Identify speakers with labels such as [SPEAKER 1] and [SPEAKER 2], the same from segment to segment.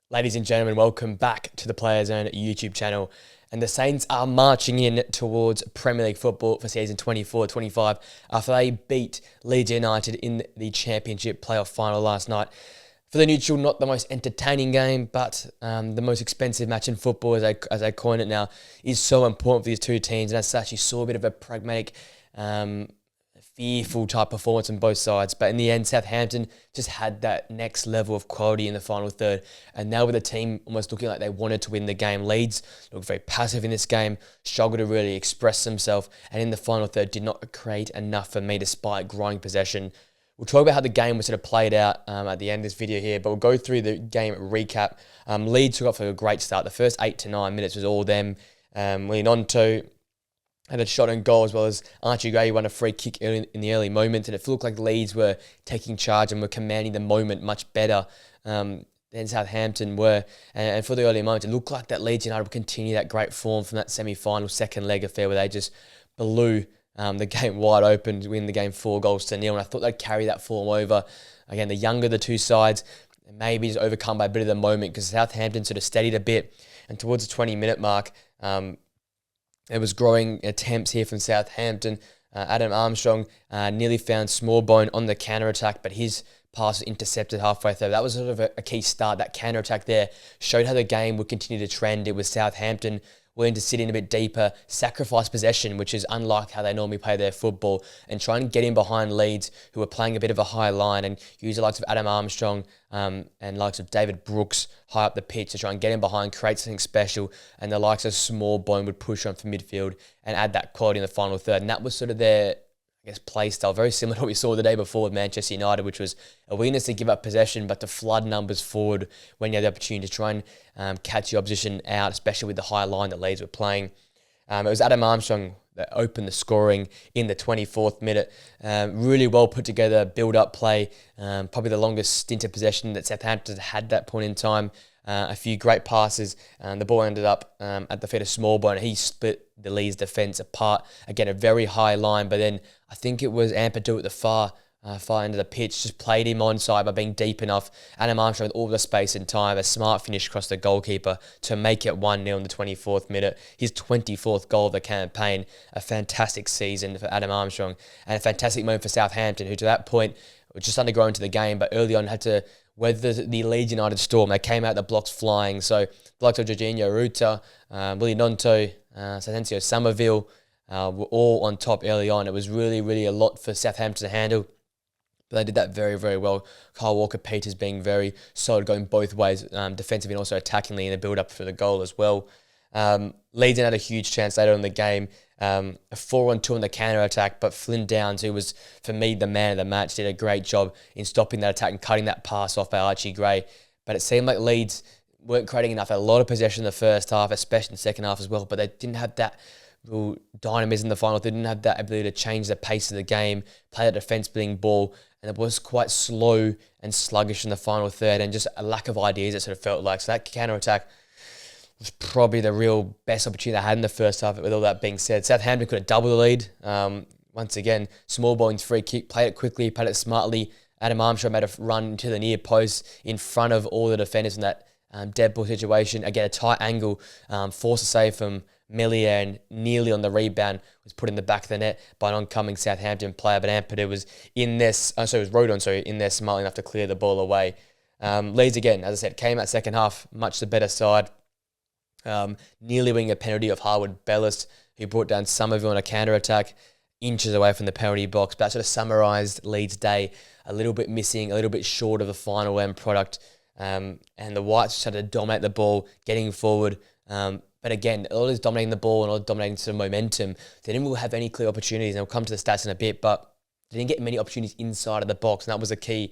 [SPEAKER 1] Ladies and gentlemen, welcome back to the Players Zone YouTube channel. And the Saints are marching in towards Premier League football for season 24-25 after they beat Leeds United in the Championship playoff final last night. For the neutral, not the most entertaining game, but the most expensive match in football, as I coin it now, is so important for these two teams. And as such, you saw a bit of a pragmatic, fearful type performance on both sides. But in the end, Southampton just had that next level of quality in the final third. And now with the team almost looking like they wanted to win the game, Leeds looked very passive in this game, struggled to really express themselves, and in the final third did not create enough for me despite growing possession. We'll talk about how the game was sort of played out at the end of this video here, but we'll go through the game recap. Leeds took off for a great start. The first 8 to 9 minutes was all them. Leononto had a shot on goal, as well as Archie Gray won a free kick in the early moments, and it looked like Leeds were taking charge and were commanding the moment much better than Southampton were. And for the early moments, it looked like that Leeds United would continue that great form from that semi-final second leg affair where they just blew the game wide open to win the game 4-0, and I thought they'd carry that form over. Again, the younger of the two sides, maybe just overcome by a bit of the moment, because Southampton sort of steadied a bit, and towards the 20-minute mark, there was growing attempts here from Southampton. Adam Armstrong nearly found Smallbone on the counter-attack, but his pass was intercepted halfway through. That was sort of a key start. That counter-attack there showed how the game would continue to trend. It was Southampton willing to sit in a bit deeper, sacrifice possession, which is unlike how they normally play their football, and try and get in behind Leeds, who were playing a bit of a high line, and use the likes of Adam Armstrong and likes of David Brooks high up the pitch to try and get in behind, create something special, and the likes of Smallbone would push on from midfield and add that quality in the final third. And that was sort of their, play style, very similar to what we saw the day before with Manchester United, which was a willingness to give up possession but to flood numbers forward when you had the opportunity to try and catch the opposition out, especially with the high line that Leeds were playing. It was Adam Armstrong that opened the scoring in the 24th minute. Really well put together, build-up play, probably the longest stint of possession that Southampton had at that point in time. A few great passes, and the ball ended up at the feet of Smallbone. He split the Leeds defence apart. Again, a very high line, but then I think it was Ampadu at the far end of the pitch, just played him onside by being deep enough. Adam Armstrong with all the space and time, a smart finish across the goalkeeper to make it 1-0 in the 24th minute. His 24th goal of the campaign, a fantastic season for Adam Armstrong, and a fantastic moment for Southampton, who to that point were just undergrown to the game, but early on had to weather the Leeds United storm. They came out the blocks flying. So the likes of Jorginho Ruta, Willie Nonto, Santencio Somerville were all on top early on. It was really, really a lot for Southampton to handle, but they did that very, very well. Kyle Walker-Peters being very solid, going both ways, defensively and also attackingly in the build-up for the goal as well. Leeds had a huge chance later in the game, a 4-on-2 on the counter-attack, but Flynn Downs, who was, for me, the man of the match, did a great job in stopping that attack and cutting that pass off by Archie Gray. But it seemed like Leeds weren't creating enough. They had a lot of possession in the first half, especially in the second half as well, but they didn't have that real dynamism in the final. They didn't have that ability to change the pace of the game, play that defence-building ball, and it was quite slow and sluggish in the final third, and just a lack of ideas, it sort of felt like. So that counter-attack was probably the real best opportunity they had in the first half. With all that being said, Southampton could have doubled the lead. Once again, Smallbone's free kick, played it quickly, played it smartly. Adam Armstrong made a run to the near post in front of all the defenders in that dead ball situation. Again, a tight angle, forced a save from Millier, and nearly on the rebound was put in the back of the net by an oncoming Southampton player. But Ampadu was in this, it was Rodon, in there smartly enough to clear the ball away. Leeds, again, as I said, came out second half, much the better side. Nearly winning a penalty of Harwood Bellis, who brought down Somerville on a counter-attack, inches away from the penalty box. But that sort of summarised Leeds' day. A little bit missing, a little bit short of the final end product. And the Whites started to dominate the ball, getting forward. But again, all this dominating the ball and all dominating some momentum, they didn't really have any clear opportunities. And we'll come to the stats in a bit, but they didn't get many opportunities inside of the box. And that was a key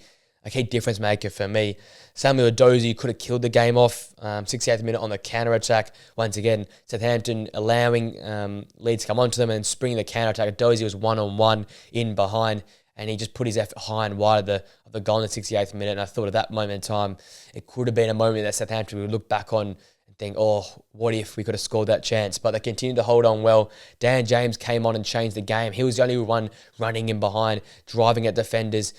[SPEAKER 1] difference maker for me. Samuel Dozie could have killed the game off. 68th minute on the counter-attack. Once again, Southampton allowing Leeds to come onto them and springing the counter-attack. Dozie was one-on-one in behind, and he just put his effort high and wide of the goal in the 68th minute. And I thought at that moment in time, it could have been a moment that Southampton would look back on and think, oh, what if we could have scored that chance? But they continued to hold on well. Dan James came on and changed the game. He was the only one running in behind, driving at defenders,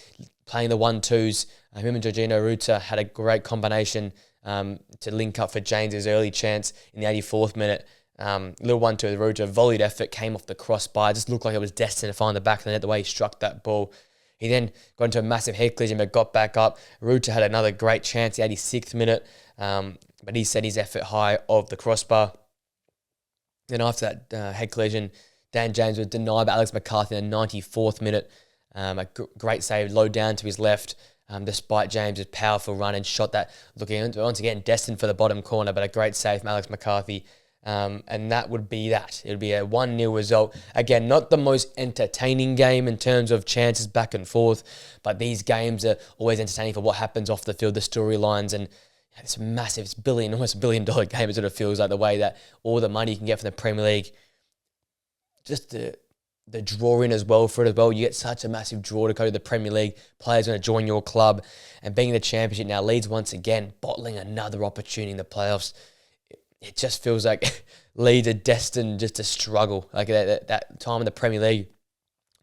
[SPEAKER 1] playing the 1-2s. Him and Jorginho Ruta had a great combination to link up for James's early chance in the 84th minute. Little one to Ruta, volleyed effort, came off the crossbar. It just looked like it was destined to find the back of the net the way he struck that ball. He then got into a massive head collision but got back up. Ruta had another great chance, the 86th minute, but he set his effort high of the crossbar. Then after that head collision, Dan James was denied by Alex McCarthy in the 94th minute. A great save low down to his left, despite James's powerful run and shot that, looking once again destined for the bottom corner, but a great save from Alex McCarthy. And that would be that. It would be a 1-0 result. Again, not the most entertaining game in terms of chances back and forth, but these games are always entertaining for what happens off the field, the storylines, and it's massive. It's almost $1 billion game. It sort of feels like the way that all the money you can get from the Premier League. Just the draw in as well for it as well. You get such a massive draw to go to the Premier League. Players going to join your club, and being in the Championship now, Leeds once again bottling another opportunity in the playoffs. It just feels like Leeds are destined just to struggle. Like that time in the Premier League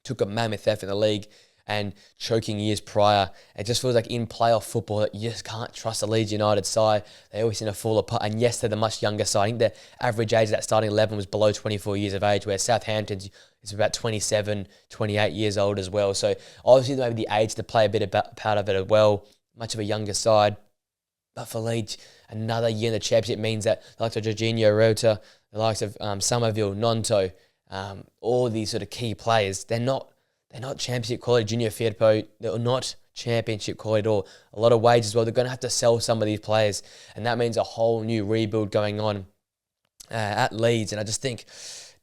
[SPEAKER 1] took a mammoth effort in the league and choking years prior. It just feels like in playoff football that you just can't trust the Leeds United side. They always seem to fall apart. And yes, they're the much younger side. I think the average age of that starting 11 was below 24 years of age, where Southampton's is about 27, 28 years old as well. So obviously maybe the age to play a bit part of it as well. Much of a younger side. But for Leeds, another year in the Championship means that the likes of Jorginho Rota, the likes of Somerville, Nonto, all these sort of key players, they're not Championship quality. Junior Firpo, they're not Championship quality at all. A lot of wages as well. They're going to have to sell some of these players, and that means a whole new rebuild going on at Leeds. And I just think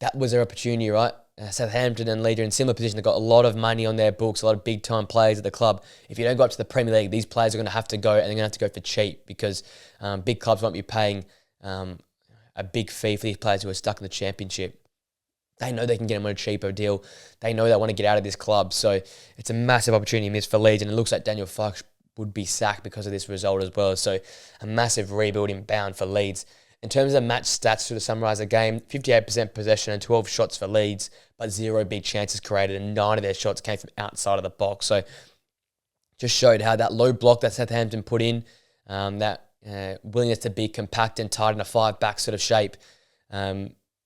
[SPEAKER 1] that was their opportunity, right? Southampton and Leeds are in similar position. They've got a lot of money on their books, a lot of big-time players at the club. If you don't go up to the Premier League, these players are going to have to go, and they're going to have to go for cheap because big clubs won't be paying a big fee for these players who are stuck in the Championship. They know they can get them on a cheaper deal. They know they want to get out of this club. So it's a massive opportunity missed for Leeds, and it looks like Daniel Farke would be sacked because of this result as well. So a massive rebuild inbound for Leeds. In terms of match stats, to summarise the game, 58% possession and 12 shots for Leeds, but 0 big chances created, and 9 of their shots came from outside of the box. So just showed how that low block that Southampton put in, that willingness to be compact and tight in a 5-back sort of shape,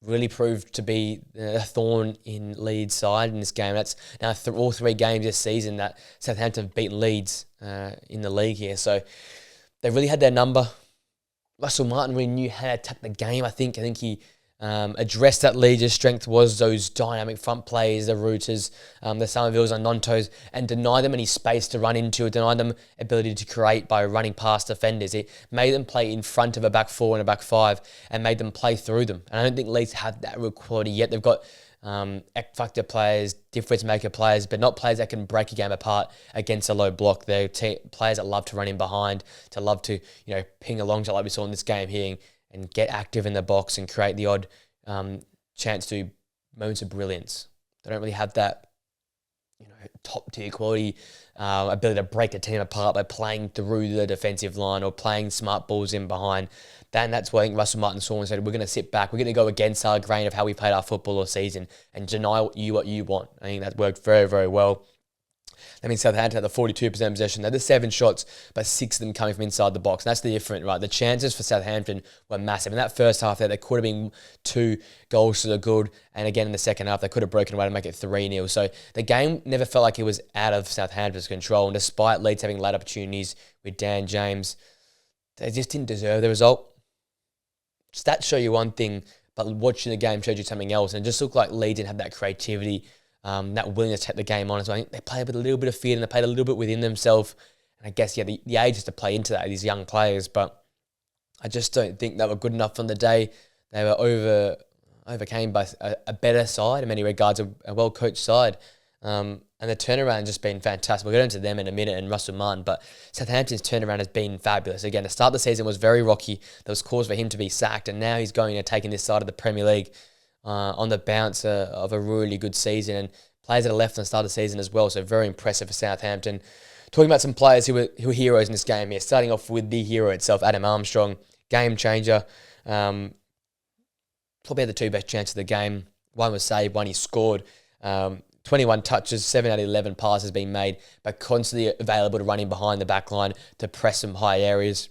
[SPEAKER 1] really proved to be a thorn in Leeds' side in this game. That's now all 3 games this season that Southampton have beaten Leeds in the league here. So they really had their number. Russell Martin really knew how to attack the game. I think he addressed that Leeds' strength was those dynamic front players, the Rooters, the Somervilles and Nontos, and deny them any space to run into, deny them ability to create by running past defenders. It made them play in front of a back 4 and a back 5 and made them play through them. And I don't think Leeds have that real quality yet. They've got X-factor players, difference maker players, but not players that can break a game apart against a low block. They're players that love to run in behind, to love to ping along, like we saw in this game here, and get active in the box and create the odd chance to moments of brilliance. They don't really have that top tier quality ability to break a team apart by playing through the defensive line or playing smart balls in behind. And that's why I think Russell Martin saw and said, we're going to sit back. We're going to go against our grain of how we played our football all season and deny what you want. I think that worked very, very well. That means Southampton had the 42% possession. They had the 7 shots, but 6 of them coming from inside the box. And that's the difference, right? The chances for Southampton were massive. In that first half, there could have been 2 goals to the good. And again, in the second half, they could have broken away to make it 3-0. So the game never felt like it was out of Southampton's control. And despite Leeds having late opportunities with Dan James, they just didn't deserve the result. Stats show you one thing, but watching the game showed you something else. And it just looked like Leeds didn't have that creativity, that willingness to take the game on. So I think they played with a little bit of fear and they played a little bit within themselves. And I guess, the age is to play into that, these young players. But I just don't think they were good enough on the day. They were overcame by a better side in many regards, a well-coached side. And the turnaround has just been fantastic. We'll get into them in a minute and Russell Martin, but Southampton's turnaround has been fabulous. Again, the start of the season was very rocky. There was cause for him to be sacked, and now he's going and taking this side of the Premier League on the bounce of a really good season, and players that are left on the start of the season as well, so very impressive for Southampton. Talking about some players who were heroes in this game here, starting off with the hero itself, Adam Armstrong, game changer. Probably had the 2 best chances of the game. One was saved, one he scored. 21 touches, 7 out of 11 passes being made, but constantly available to run in behind the back line to press some high areas.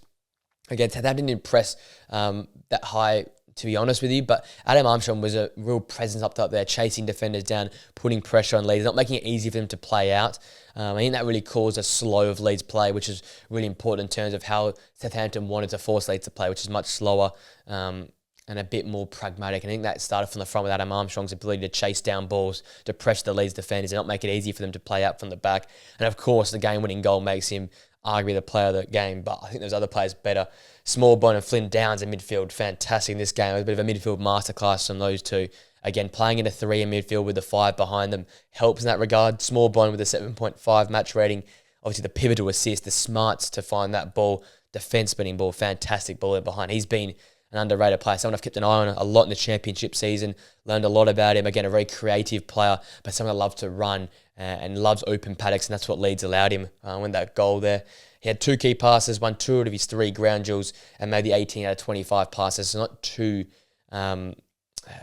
[SPEAKER 1] Again, Southampton didn't press that high, to be honest with you, but Adam Armstrong was a real presence up there, chasing defenders down, putting pressure on Leeds, not making it easy for them to play out. I think that really caused a slow of Leeds play, which is really important in terms of how Southampton wanted to force Leeds to play, which is much slower and a bit more pragmatic. I think that started from the front with Adam Armstrong's ability to chase down balls, to pressure the Leeds defenders and not make it easy for them to play out from the back. And of course, the game-winning goal makes him arguably the player of the game, but I think there's other players better. Smallbone and Flynn Downs in midfield, fantastic in this game. It was a bit of a midfield masterclass from those two. Again, playing in a 3 in midfield with the 5 behind them helps in that regard. Smallbone with a 7.5 match rating. Obviously, the pivotal assist, the smarts to find that ball, defence-spinning ball, fantastic ball in behind. He's been an underrated player, someone I've kept an eye on a lot in the championship season, learned a lot about him. Again, a very creative player, but someone that loves to run and loves open paddocks, and that's what Leeds allowed him when that goal there. He had 2 key passes, won 2 out of his 3 ground duels, and made the 18 out of 25 passes. So not too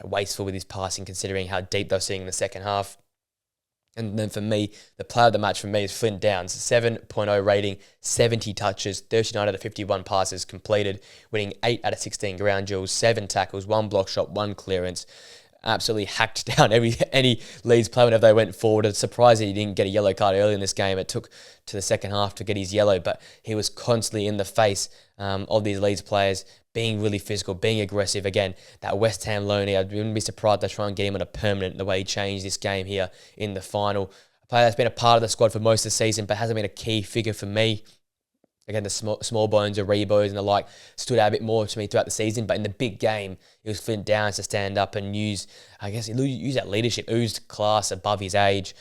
[SPEAKER 1] wasteful with his passing, considering how deep they're seeing in the second half. And then for me, the player of the match for me is Flynn Downs, 7.0 rating, 70 touches, 39 out of 51 passes completed, winning 8 out of 16 ground duels, 7 tackles, 1 block shot, 1 clearance. Absolutely hacked down any Leeds player whenever they went forward. It's surprising he didn't get a yellow card early in this game. It took to the second half to get his yellow, but he was constantly in the face of these Leeds players, being really physical, being aggressive. Again, that West Ham loanee, I wouldn't be surprised to try and get him on a permanent, the way he changed this game here in the final. A player that's been a part of the squad for most of the season, but hasn't been a key figure for me. Again, the small bones, the Rebos and the like stood out a bit more to me throughout the season. But in the big game, it was Flynn Downs to stand up and use that leadership, oozed class above his age,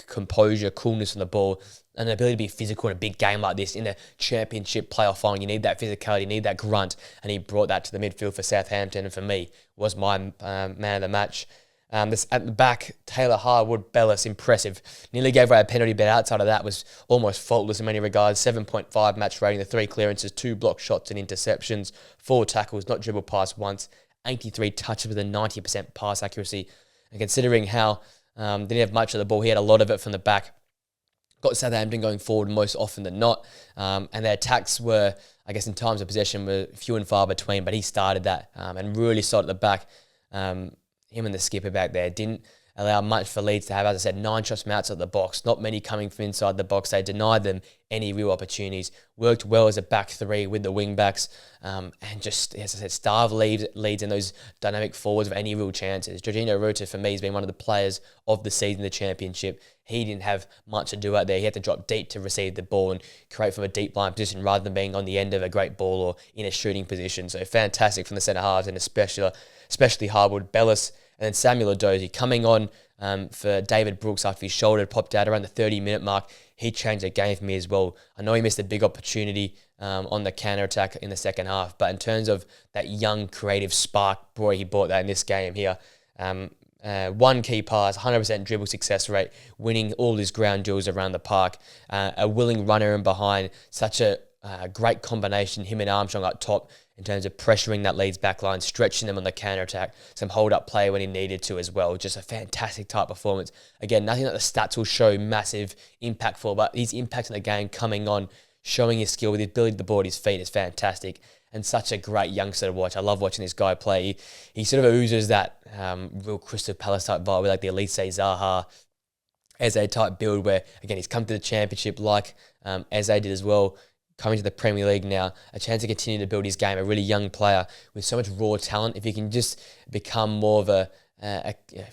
[SPEAKER 1] composure, coolness on the ball, and the ability to be physical in a big game like this. In a championship playoff final, you need that physicality, you need that grunt. And he brought that to the midfield for Southampton, and for me, was my man of the match. This at the back, Taylor Harwood, Bellis, impressive. Nearly gave away a penalty, but outside of that was almost faultless in many regards. 7.5 match rating, the 3 clearances, 2 block shots and interceptions, 4 tackles, not dribbled past once, 83 touches with a 90% pass accuracy. And considering how didn't have much of the ball, he had a lot of it from the back. Got Southampton going forward most often than not. And their attacks were, I guess in times of possession, were few and far between, but he started that and really started at the back. Him and the skipper back there didn't allow much for Leeds to have. As I said, 9 shots from outside the box, not many coming from inside the box. They denied them any real opportunities. Worked well as a back 3 with the wing backs, and just, as I said, starved Leeds in those dynamic forwards of any real chances. Jorginho Ruta, for me, has been one of the players of the season, the championship. He didn't have much to do out there. He had to drop deep to receive the ball and create from a deep line position rather than being on the end of a great ball or in a shooting position. So fantastic from the centre halves, and especially Harwood, Bellis, and then Samuel Edozie coming on for David Brooks after his shoulder popped out around the 30-minute mark. He changed the game for me as well. I know he missed a big opportunity on the counter-attack in the second half, but in terms of that young, creative spark, boy, he brought that in this game here. 1 key pass, 100% dribble success rate, winning all his ground duels around the park. A willing runner in behind, such a great combination, him and Armstrong up top, in terms of pressuring that Leeds backline, stretching them on the counter-attack, some hold-up play when he needed to as well. Just a fantastic type performance. Again, nothing that the stats will show massive impact for, but his impact in the game coming on, showing his skill with his ability to board his feet is fantastic. And such a great youngster to watch. I love watching this guy play. He sort of oozes that real Crystal Palace type vibe with like the Elise Zaha, Eze type build where, again, he's come to the championship like Eze did as well. Coming to the Premier League now, a chance to continue to build his game, a really young player with so much raw talent. If he can just become more of a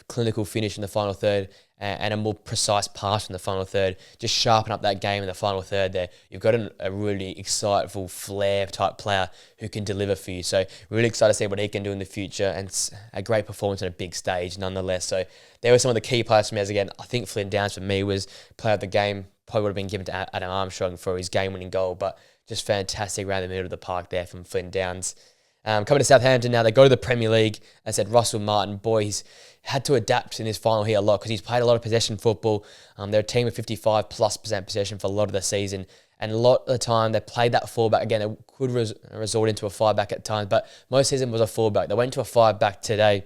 [SPEAKER 1] clinical finish in the final third and a more precise pass in the final third, just sharpen up that game in the final third there, you've got a really excitable flair type player who can deliver for you. So really excited to see what he can do in the future, and a great performance on a big stage nonetheless. So there were some of the key players for me. As again, I think Flynn Downs for me was player of the game. Probably would have been given to Adam Armstrong for his game-winning goal, but just fantastic around the middle of the park there from Flynn Downs. Coming to Southampton now, they go to the Premier League. As I said, Russell Martin, boy, he's had to adapt in this final here a lot because he's played a lot of possession football. They're a team of 55+% possession for a lot of the season, and a lot of the time they played that fullback. Again, it could resort into a 5-back at times, but most season was a 4-back. They went to a 5-back today.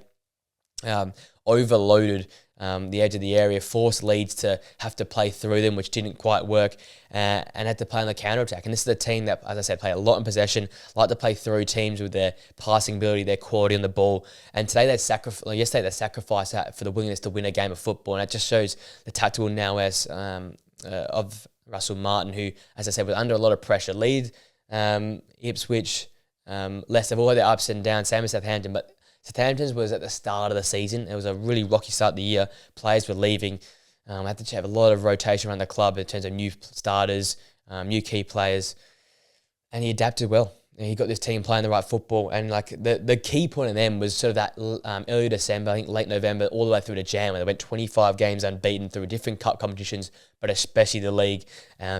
[SPEAKER 1] overloaded the edge of the area, forced Leeds to have to play through them, which didn't quite work, and had to play on the counter-attack. And this is a team that, as I said, play a lot in possession, like to play through teams with their passing ability, their quality on the ball. And today yesterday they sacrificed that for the willingness to win a game of football, and that just shows the tactical nous of Russell Martin, who, as I said, was under a lot of pressure. Leeds, Ipswich, Leicester have all had their ups and downs, same as Southampton, but Southampton's was at the start of the season. It was a really rocky start of the year. Players were leaving. Had to have a lot of rotation around the club in terms of new starters, new key players, and he adapted well. He got this team playing the right football, and like the key point of them was sort of that early December, I think late November, all the way through to Jan, where they went 25 games unbeaten through different cup competitions, but especially the league,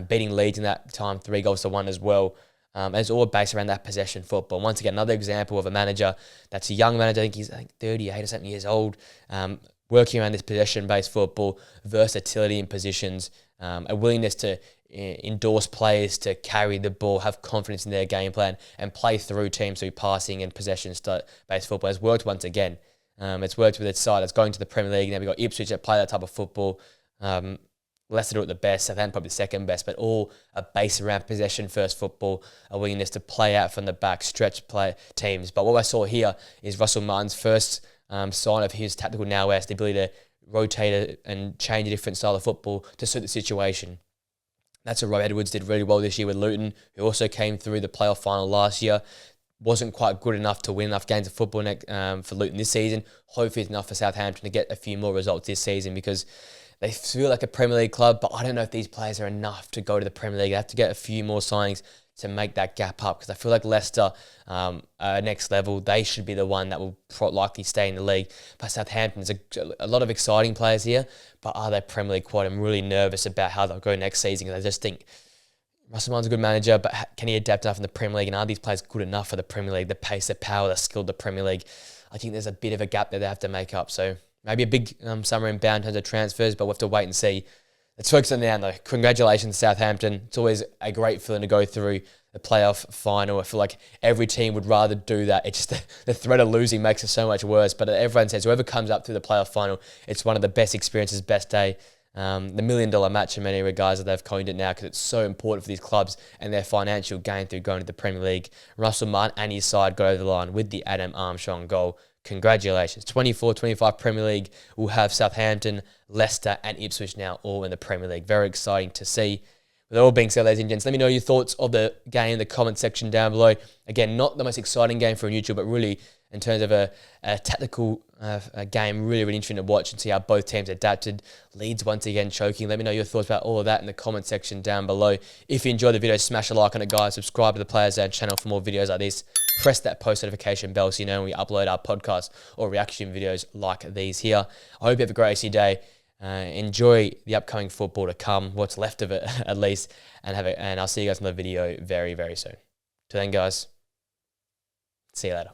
[SPEAKER 1] beating Leeds in that time 3-1 as well. And it's all based around that possession football. Once again, another example of a manager that's a young manager. I think he's 38 or something years old, working around this possession-based football, versatility in positions, a willingness to endorse players to carry the ball, have confidence in their game plan, and play through teams through passing and possession-based football. It's worked once again. It's worked with its side. It's going to the Premier League. Now we've got Ipswich that play that type of football. Leicester do it the best, Southampton probably the second best, but all are based around possession-first football, a willingness to play out from the back, stretch play teams. But what I saw here is Russell Martin's first sign of his tactical nous, the ability to rotate and change a different style of football to suit the situation. That's what Rob Edwards did really well this year with Luton, who also came through the playoff final last year. Wasn't quite good enough to win enough games of football for Luton this season. Hopefully it's enough for Southampton to get a few more results this season, because they feel like a Premier League club, but I don't know if these players are enough to go to the Premier League. They have to get a few more signings to make that gap up, because I feel like Leicester, next level, they should be the one that will likely stay in the league. But Southampton, there's a lot of exciting players here, but are they Premier League quality? I'm really nervous about how they'll go next season, because I just think Russell Martin's a good manager, but can he adapt enough in the Premier League? And are these players good enough for the Premier League? The pace, the power, the skill of the Premier League. I think there's a bit of a gap that they have to make up. So maybe a big summer inbound in terms of transfers, but we'll have to wait and see. Let's focus on now, though. Congratulations, Southampton. It's always a great feeling to go through the playoff final. I feel like every team would rather do that. It's just the threat of losing makes it so much worse. But everyone says whoever comes up through the playoff final, it's one of the best experiences, best day. The $1 million match in many regards that they've coined it now, because it's so important for these clubs and their financial gain through going to the Premier League. Russell Martin and his side got over the line with the Adam Armstrong goal. Congratulations. 24-25 Premier League. We'll have Southampton, Leicester and Ipswich now all in the Premier League. Very exciting to see. With all being said, ladies and gents, let me know your thoughts of the game in the comment section down below. Again, not the most exciting game for a neutral, but really in terms of a tactical game, really interesting to watch and see how both teams adapted. Leeds once again choking. Let me know your thoughts about all of that in the comment section down below. If you enjoyed the video, smash a like on it, guys. Subscribe to the Players Zone channel for more videos like this. Press that post notification bell so you know when we upload our podcast or reaction videos like these here. I hope you have a great day. Enjoy the upcoming football to come, what's left of it at least, and I'll see you guys in the video very, very soon. Till then, guys, see you later.